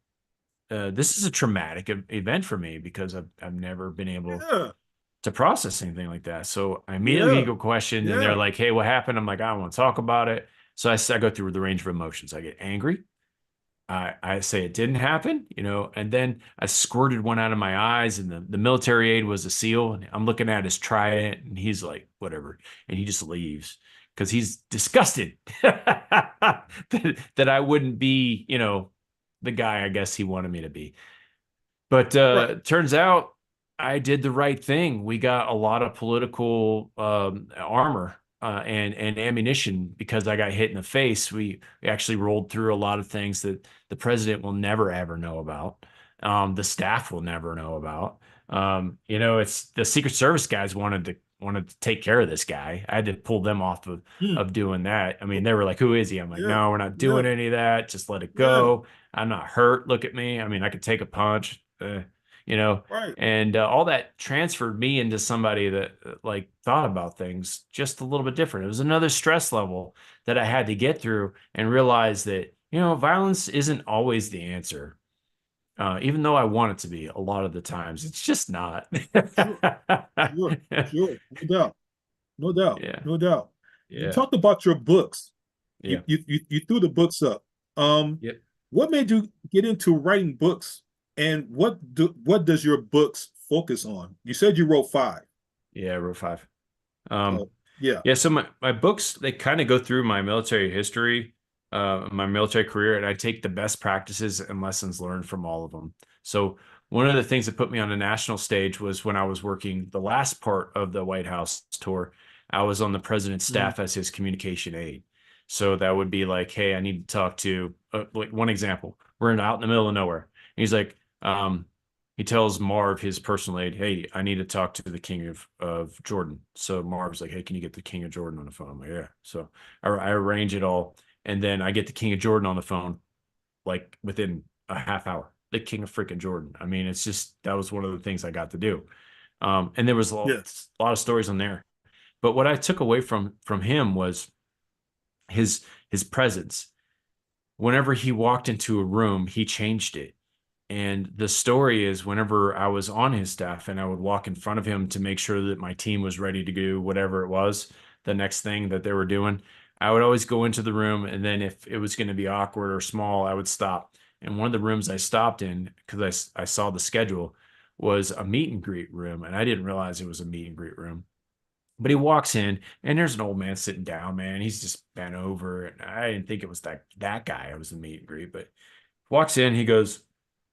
this is a traumatic event for me because I've never been able Yeah. to process anything like that. So I immediately Yeah. go question, and they're Yeah. like, "Hey, what happened?" I'm like, "I don't want to talk about it." So I go through the range of emotions. I get angry. I say it didn't happen, and then I squirted one out of my eyes, and the military aide was a SEAL, and I'm looking at his trident, and he's like, "Whatever," and he just leaves because he's disgusted that I wouldn't be, the guy I guess he wanted me to be. But Right. turns out I did the right thing. We got a lot of political armor and ammunition because I got hit in the face. We actually rolled through a lot of things that the president will never ever know about. The staff will never know about. It's the Secret Service guys wanted to take care of this guy. I had to pull them off of Hmm. doing that. I mean, they were like, "Who is he?" I'm like, Yeah. "No, we're not Yeah. doing any of that. Just let it Yeah. go. I'm not hurt. Look at me. I mean, I could take a punch." You know, Right. and all that transferred me into somebody that like thought about things just a little bit different. It was another stress level that I had to get through and realize that, violence isn't always the answer. Even though I want it to be a lot of the times, it's just not. Sure. Sure. Sure. No doubt. No doubt. Yeah. No doubt. You Yeah. talked about your books. You Yeah. you you, you threw the books up. Yep. What made you get into writing books, and what does your books focus on? You said you wrote five. Yeah. Row five. Um, So yeah. Yeah, so my books, they kind of go through my military history, my military career, and I take the best practices and lessons learned from all of them. So one of the things that put me on the national stage was when I was working the last part of the White House tour. I was on the president's Mhm. staff as his communication aide. So that would be like, hey, I need to talk to, like one example. Out in the middle of nowhere. And he's like, he tells Marv, his personal aide, hey, I need to talk to the king of Jordan. So Marv's like, hey, can you get the king of Jordan on the phone? I'm like, yeah. So I arrange it all. And then I get the king of Jordan on the phone like within a half hour. The king of freaking Jordan. I mean, it's just that was one of the things I got to do. And there was Yes. a lot of stories on there. But what I took away from him was his presence. Whenever he walked into a room, he changed it. And the story is whenever I was on his staff and I would walk in front of him to make sure that my team was ready to do whatever it was, the next thing that they were doing, I would always go into the room. And then if it was going to be awkward or small, I would stop. And one of the rooms I stopped in, because I saw the schedule, was a meet and greet room. And I didn't realize it was a meet and greet room. But he walks in and there's an old man sitting down, man. He's just bent over. And I didn't think it was that guy. It was the meet and greet, but walks in, he goes,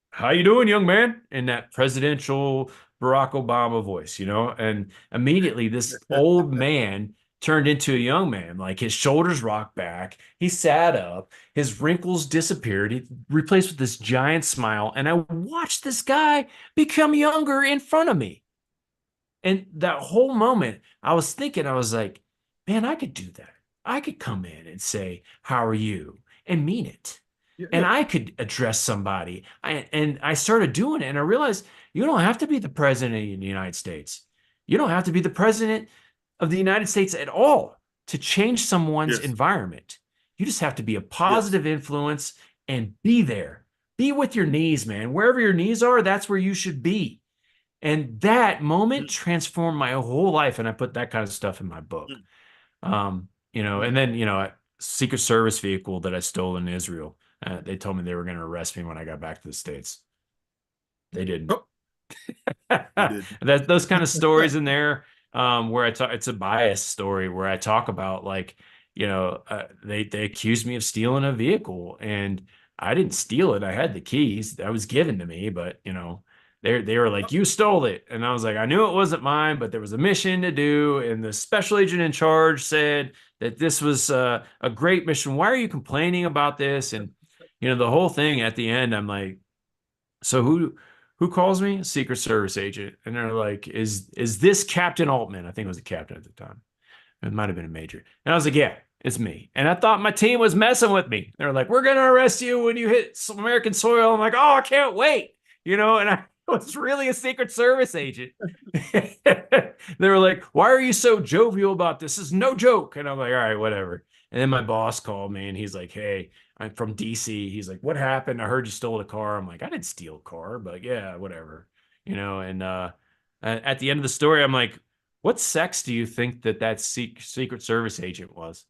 how you doing, young man? In that presidential Barack Obama voice, and immediately this old man turned into a young man. Like his shoulders rocked back, he sat up, his wrinkles disappeared, he replaced with this giant smile, and I watched this guy become younger in front of me. And that whole moment, I was thinking, I was like, man, I could do that. I could come in and say, how are you? And mean it. Yeah. And Yeah. I could address somebody. And I started doing it. And I realized you don't have to be the president of the United States. You don't have to be the president of the United States at all to change someone's Yes. environment. You just have to be a Yes. positive influence and be there. Be with your knees, man. Wherever your knees are, that's where you should be. And that moment Mhm. transformed my whole life. And I put that kind of stuff in my book. Mhm. And Mhm. then, a Secret Service vehicle that I stole in Israel. They told me they were going to arrest me when I got back to the States. They didn't. Oh, they didn't. Those kind of stories in there, where I talk, it's a bias story where I talk about like, they accused me of stealing a vehicle and I didn't steal it. I had the keys that was given to me, but they were like, you stole it. And I was like, I knew it wasn't mine, but there was a mission to do. And the special agent in charge said that this was a great mission. Why are you complaining about this? And, the whole thing at the end, I'm like, so who calls me? A Secret Service agent. And they're like, is this Captain Aultman? I think it was a captain at the time. It might have been a major. And I was like, yeah, it's me. And I thought my team was messing with me. They're like, we're gonna arrest you when you hit some American soil. I'm like, oh, I can't wait. And I was really a Secret Service agent. They were like, why are you so jovial about this? This is no joke. And I'm like, all right, whatever. And then my boss called me and he's like, hey, I'm from DC. He's like, what happened? I heard you stole a car. I'm like, I didn't steal a car, but yeah, whatever. And at the end of the story, I'm like, what sex do you think that Secret Service agent was?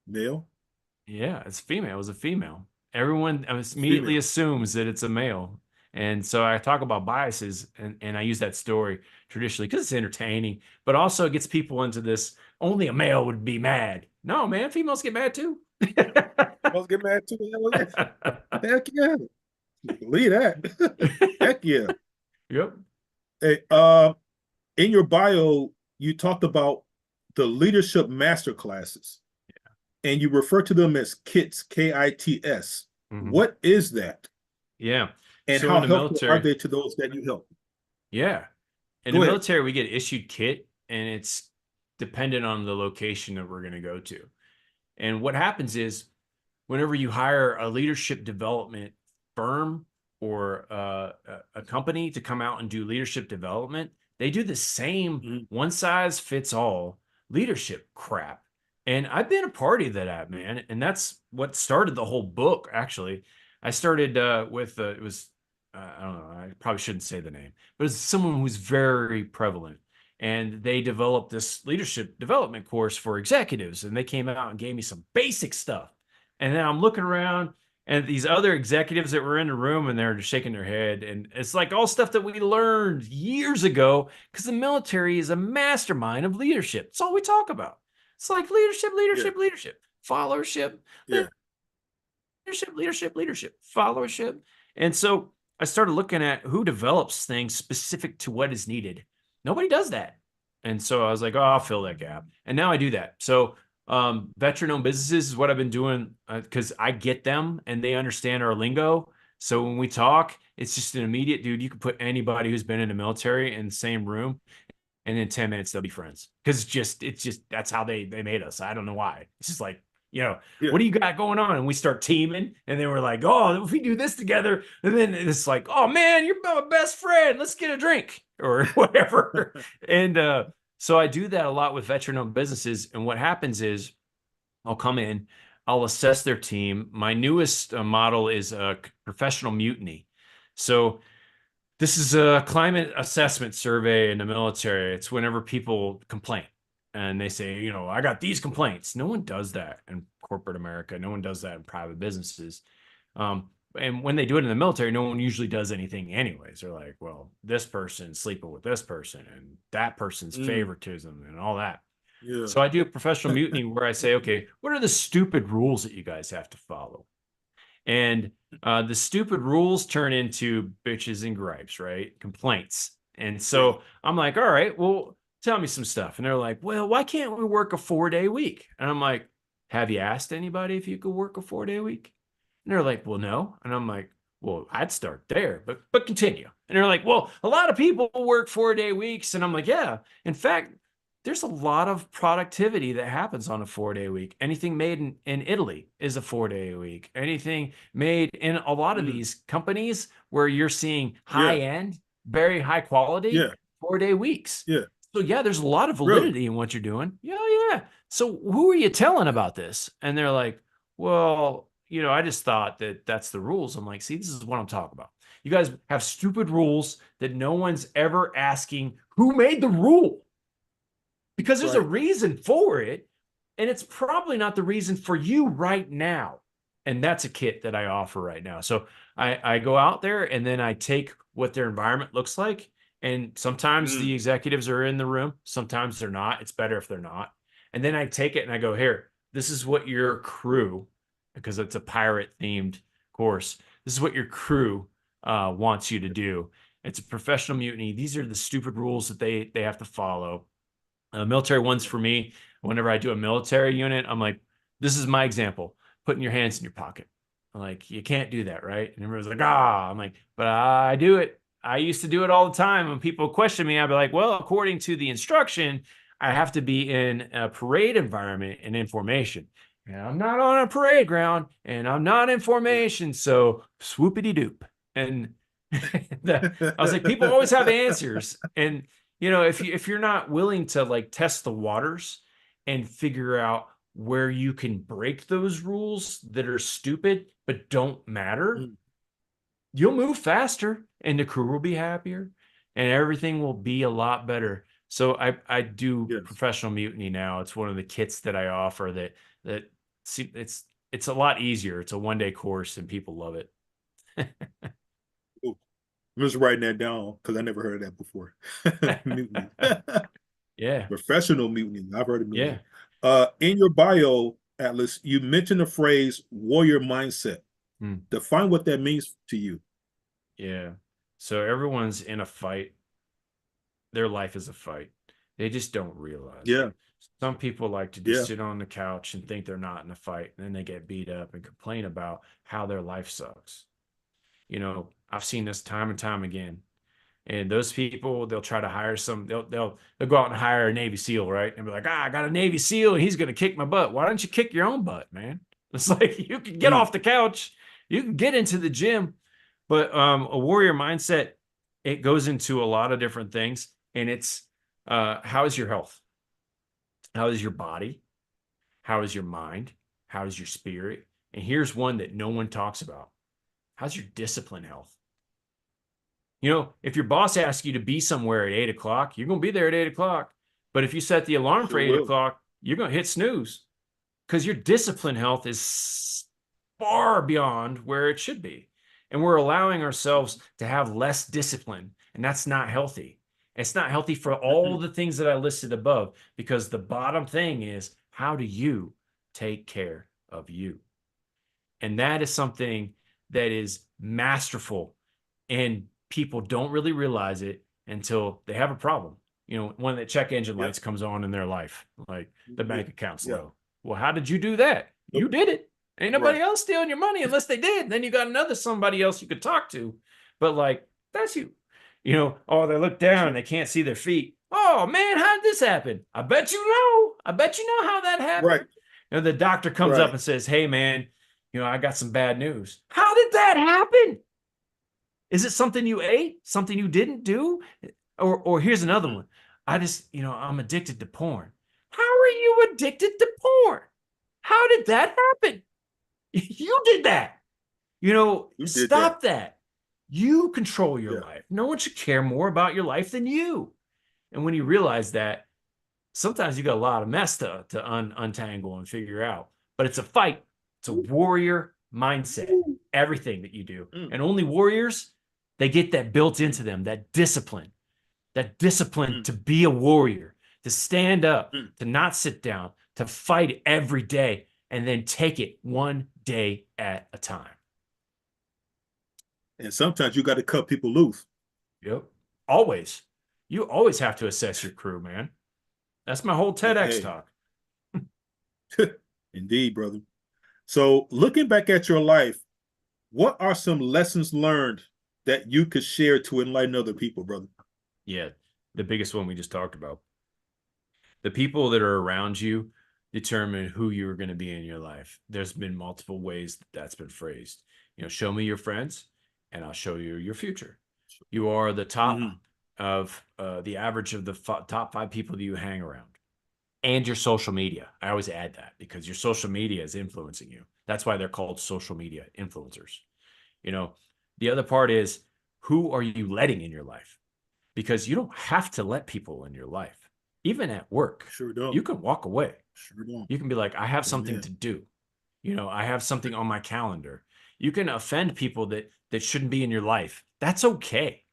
Male. Yeah, it's female. It was a female. Everyone immediately Female. assumes that it's a male. And so I talk about biases and I use that story traditionally because it's entertaining, but also it gets people into this only a male would be mad. No, man, females get mad too. Must get mad too. Hell yeah. Heck yeah. Believe that. Heck yeah. Yep. Hey, in your bio, you talked about the leadership master classes, and you refer to them as KITS, KITS. Mhm. What is that, Yeah. and So in how the helpful are military, they to those that you help? yeah. In the Go ahead. military, we get issued kit and it's dependent on the location that we're going to go to. And what happens is whenever you hire a leadership development firm or a company to come out and do leadership development, they do the same Mhm. one size fits all leadership crap. And I've been a party to that, man. And that's what started the whole book, actually. I started with, it was, I don't know, I probably shouldn't say the name, but it's someone who's very prevalent. And they developed this leadership development course for executives. And they came out and gave me some basic stuff. And then I'm looking around and these other executives that were in the room and they're just shaking their head. And it's like all stuff that we learned years ago because the military is a mastermind of leadership. It's all we talk about. It's like leadership, Yeah, leadership, leadership, followership. yeah. leadership, followership. And so I started looking at who develops things specific to what is needed. Nobody does that. And so I was like, oh, I'll fill that gap. And now I do that. So veteran owned businesses is what I've been doing because I get them and they understand our lingo. So when we talk, it's just an immediate, dude. You can put anybody who's been in the military in the same room, and in 10 minutes they'll be friends because it's just that's how they made us. I don't know why. It's just like, Yeah. what do you got going on? And we start teaming, and then we're like, oh, if we do this together, and then it's like, oh man, you're my best friend, let's get a drink or whatever. And so I do that a lot with veteran owned businesses. And what happens is I'll come in, I'll assess their team. My newest model is a professional mutiny. So this is a climate assessment survey in the military. It's whenever people complain and they say, I got these complaints. No one does that in corporate America. No one does that in private businesses. And when they do it in the military, no one usually does anything anyways. They're like, well, this person's sleeping with this person and that person's Mm, favoritism and all that. yeah. So I do a professional mutiny where I say, okay, what are the stupid rules that you guys have to follow? And the stupid rules turn into bitches and gripes, right? Complaints. And Yeah. so I'm like, all right, well, tell me some stuff. And they're like, well, why can't we work a 4-day week? And I'm like, have you asked anybody if you could work a 4-day week? And they're like, well, no. And I'm like, well, I'd start there, but continue. And they're like, well, a lot of people work 4-day weeks. And I'm like, yeah. In fact, there's a lot of productivity that happens on a 4-day week. Anything made in Italy is a 4-day week. Anything made in a lot of Mm, these companies where you're seeing high yeah. end, very high quality Yeah. 4-day weeks. Yeah. So yeah, there's a lot of Really? validity in what you're doing. Yeah, yeah. So who are you telling about this? And they're like, well, I just thought that that's the rules. I'm like, see, this is what I'm talking about. You guys have stupid rules that no one's ever asking who made the rule because there's a Right. reason for it. And it's probably not the reason for you right now. And that's a kit that I offer right now. So I go out there and then I take what their environment looks like. And sometimes the Mm, executives are in the room, sometimes they're not. It's better if they're not. And then I take it and I go, here, this is what your crew, because it's a pirate themed course, this is what your crew wants you to do. It's a professional mutiny. These are the stupid rules that they have to follow. Military ones for me, whenever I do a military unit, I'm like, this is my example. Putting your hands in your pocket. I'm like, you can't do that, right? And everyone's like, ah, I'm like, but I do it. I used to do it all the time. When people question me, I'd be like, well, according to the instruction, I have to be in a parade environment and in formation. And I'm not on a parade ground and I'm not in yeah. formation. So swoopity doop. And I was like, people always have answers. And if you're not willing to like test the waters and figure out where you can break those rules that are stupid but don't matter, Mm, you'll move faster and the crew will be happier and everything will be a lot better. So I do yes. professional mutiny now. It's one of the kits that I offer that see it's a lot easier. It's a 1-day course and people love it. Ooh, I'm just writing that down because I never heard of that before. Mutiny. Yeah. Professional mutiny. I've heard of Yeah. mutiny. In your bio, Atlas, you mentioned the phrase warrior mindset. Hmm. Define what that means to you. Yeah. So everyone's in a fight. Their life is a fight. They just don't realize it. Yeah. Some people like to just Yeah. sit on the couch and think they're not in a fight, and then they get beat up and complain about how their life sucks. I've seen this time and time again. And those people, they'll try to hire they'll go out and hire a Navy SEAL, right? And be like, I got a Navy SEAL and he's gonna kick my butt. Why don't you kick your own butt, man? It's like you can get Mm, off the couch, you can get into the gym, but a warrior mindset, it goes into a lot of different things. And it's how is your health? How is your body? How is your mind? How is your spirit? And here's one that no one talks about. How's your discipline health? If your boss asks you to be somewhere at 8 o'clock, you're going to be there at 8 o'clock. But if you set the alarm for sure 8 will. o'clock, you're going to hit snooze because your discipline health is far beyond where it should be. And we're allowing ourselves to have less discipline. And that's not healthy. It's not healthy for all Mm-mm. the things that I listed above because the bottom thing is how do you take care of you? And that is something that is masterful. And people don't really realize it until they have a problem. You know, when the check engine Yeah. lights comes on in their life, like the Yeah. bank account's Yeah. low. Well, how did you do that? You Nope. did it. Ain't nobody Right. else stealing your money unless they did. Then you got another somebody else you could talk to. But like, that's you. You know, oh, they look That's down, you. they can't see their feet. Oh man, how did this happen? I bet you know. I bet you know how that happened. Right. And the doctor comes up Right. and says, "Hey man, you know, I got some bad news." How did that happen? Is it something you ate? Something you didn't do? Or here's another Mm-mm. one. I just, you know, I'm addicted to porn. How are you addicted to porn? How did that happen? You did that. You know, You did that. stop that. You control your Yeah. life. No one should care more about your life than you. And when you realize that, sometimes you got a lot of mess to untangle and figure out. But it's a fight. It's a warrior mindset. Everything that you do, Mm, and only warriors, they get that built mm, into them. That discipline mm, to be a warrior, to stand up, mm. to not sit down, to fight every day, and then take it one day at a time. And sometimes you got to cut people loose. Yep. Always. You always have to assess your crew, man. That's my whole TEDx Hey, talk. indeed, brother. So, looking back at your life, what are some lessons learned that you could share to enlighten other people, brother? Yeah. The biggest one we just talked about. The people that are around you determine who you're going to be in your life. There's been multiple ways that that's been phrased. You know, show me your friends and I'll show you your future. You are the top Mm-hmm. of the average of the top 5 people that you hang around, and your social media. I always add that because your social media is influencing you. That's why they're called social media influencers. You know, the other part is, who are you letting in your life? Because you don't have to let people in your life. Even at work, Sure don't. you can walk away. Sure don't. You can be like, I have something Amen. to do. You know, I have something on my calendar. You can offend people that shouldn't be in your life. That's okay.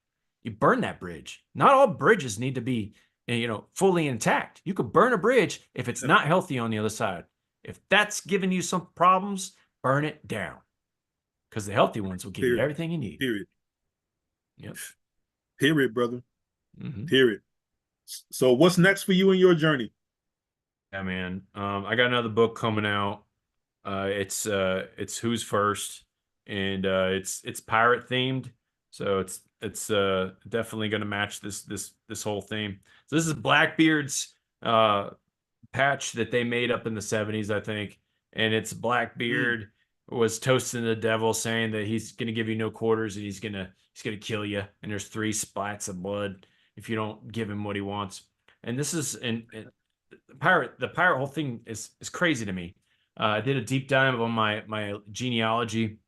You burn that bridge. Not all bridges need to be, you know, fully intact. You could burn a bridge if it's Yeah. not healthy on the other side. If that's giving you some problems, burn it down because the healthy ones will give you Period. everything you need. Period. Yep. Period, brother. Mm-hmm. Period. So, what's next for you in your journey? Yeah, man. I got another book coming out. It's Who's First, and it's pirate themed, so it's definitely going to match this whole theme. So this is Blackbeard's uh patch that they made up in the 70s, I think, and it's Mm, Blackbeard was toasting the devil, saying that he's going to give you no quarters and he's gonna kill you, and there's 3 splats of blood if you don't give him what he wants. And this is and the pirate whole thing is crazy to me. I did a deep dive on my genealogy,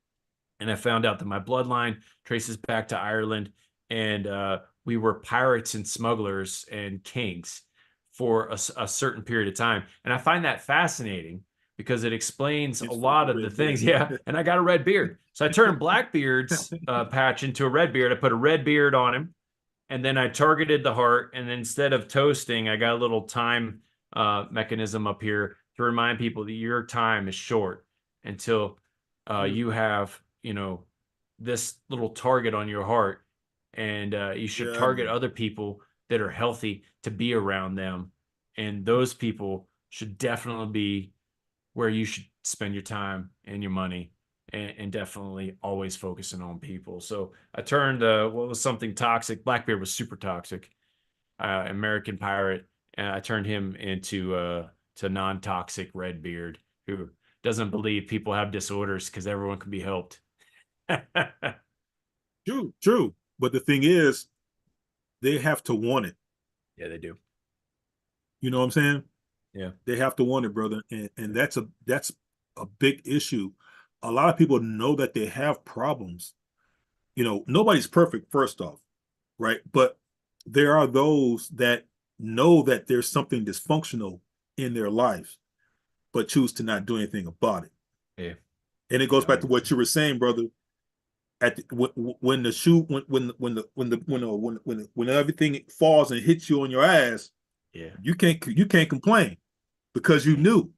and I found out that my bloodline traces back to Ireland, and we were pirates and smugglers and kings for a certain period of time. And I find that fascinating because it explains a hence the lot of the red things. beard. Yeah, and I got a red beard, so I turned Blackbeard's patch into a red beard. I put a red beard on him, and then I targeted the heart. And instead of toasting, I got a little time mechanism up here to remind people that your time is short until Mm, you have, you know, this little target on your heart, and you should yeah, I target know. other people that are healthy to be around them, and those people should definitely be where you should spend your time and your money, and definitely always focusing on people. So I turned what was something toxic. Blackbeard was super toxic, American pirate, and I turned him into to non-toxic Redbeard, who doesn't believe people have disorders because everyone can be helped. Yeah, True, true. But the thing is, they have to want it. they do. You know what I'm saying? Yeah, They have to want it, brother. And that's a big issue. A lot of people know that they have problems. You know, nobody's perfect, first off, right? But there are those that know that there's something dysfunctional in their lives, but choose to not do anything about it. yeah, And it goes yeah, back to what you were saying, brother. At when the shoe when everything falls and hits you on your ass, yeah, you can't complain because you yeah, knew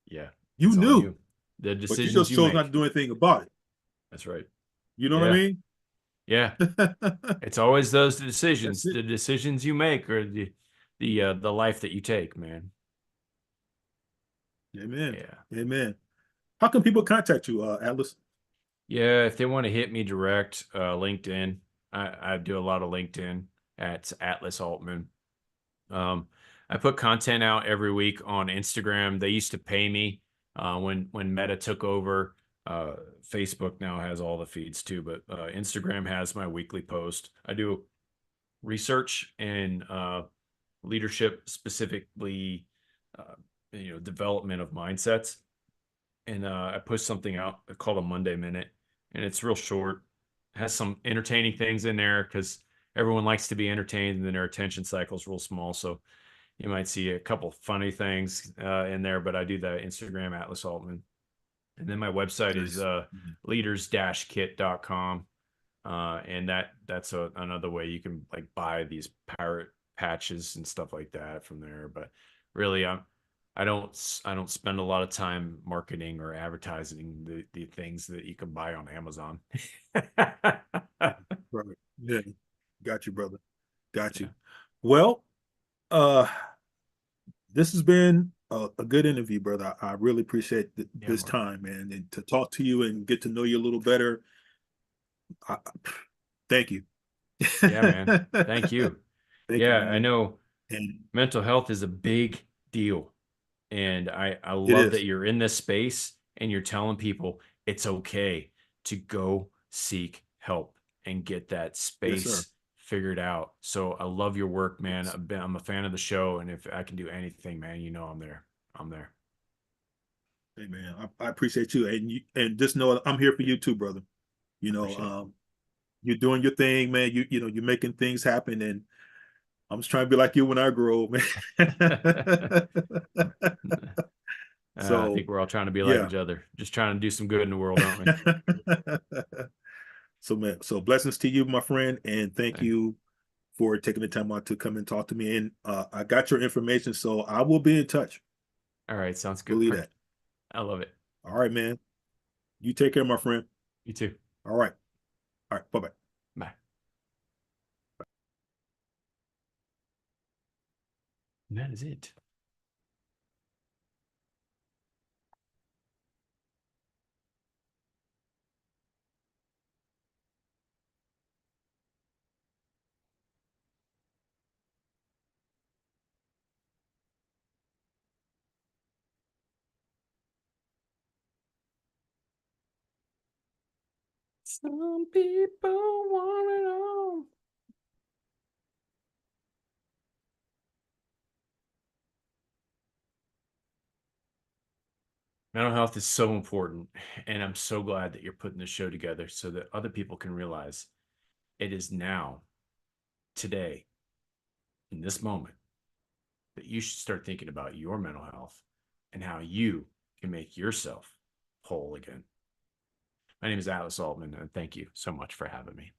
yeah. you It's on knew you. the but you decisions just you chose not to make. do anything about it. That's right. You know what I Yeah. mean? Yeah. It's always those That's decisions. it. The decisions you make or the life that you take, man. Amen. Yeah. Amen. How can people contact you, Atlas? Yeah, if they want to hit me direct, LinkedIn. I do a lot of LinkedIn at Atlas Altman. Um, I put content out every week on Instagram. They used to pay me when Meta took over. Facebook now has all the feeds too, but Instagram has my weekly post. I do research and leadership, specifically, uh, development of mindsets. And I push something out called a Monday Minute, and it's real short. It has some entertaining things in there because everyone likes to be entertained, and then their attention cycle is real small. So you might see a couple funny things in there, but I do the Instagram Atlas Altman. And then my website is Nice. leaders-kit.com. And that's another way you can like buy these parrot patches and stuff like that from there. But really, I don't spend a lot of time marketing or advertising the things that you can buy on Amazon. Brother. Yeah. Got you, brother. Got Yeah, you. Well, uh, this has been a good interview, brother. I really appreciate yeah, this Mark. time, man, and to talk to you and get to know you a little better. Thank you. Yeah, man. Thank you. Thank you, Yeah, I man. know And mental health is a big deal. And I it love that is. you're in this space and you're telling people it's okay to go seek help and get that Yes, sir. space figured out. So I love your work, man. Yes. I'm a fan of the show, and if I can do anything, man, I'm there. I'm there. Hey, man, I appreciate you, and just know I'm here for you too, brother. You I know, appreciate you're doing your thing, man. You're making things happen, and I'm just trying to be like you when I grow old, it. man. I So, think we're all trying to be like yeah. each other, just trying to do some good in the world, aren't we? So, man, so blessings to you, my friend, and thank Thank- you for taking the time out to come and talk to me. And I got your information, so I will be in touch. All right, sounds good, Believe Mark. that. I love it. All right, man. You take care, my friend. You too. All right. All right. Bye bye. Bye. And that is it. Some people want it all. Mental health is so important, and I'm so glad that you're putting this show together so that other people can realize it is now, today, in this moment, that you should start thinking about your mental health and how you can make yourself whole again. My name is Atlas Altman, and thank you so much for having me.